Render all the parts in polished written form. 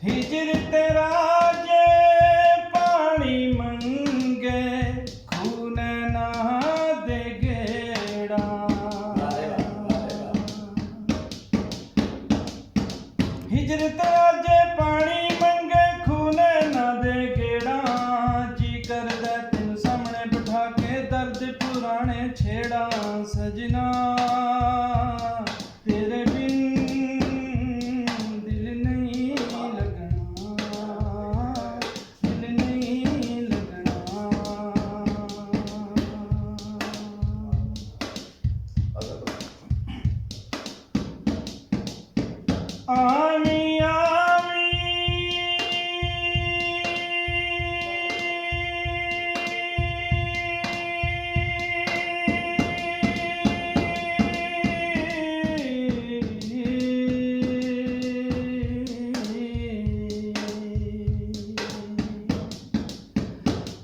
हिजर तेरा जे पानी मंगे खून ना दे गेड़ा। हिजर तेरा जे पानी मंगे खून ना दे गेड़ा। जी करदा तेन सामने बिठा के दर्द पुराने छेड़ा। सजना तेरे बिन दिल नहीं लगना, दिल नहीं लगना। आमी आमी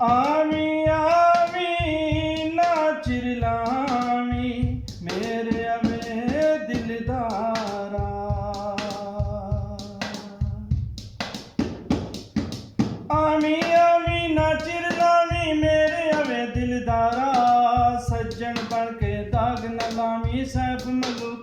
आमी आमी ना चिरलामी मेरे अवे दिलदारा। आमी आमी ना चिरलामी मेरे अवे दिलदारा। सज्जन बन के दाग न लामी सैफ मलू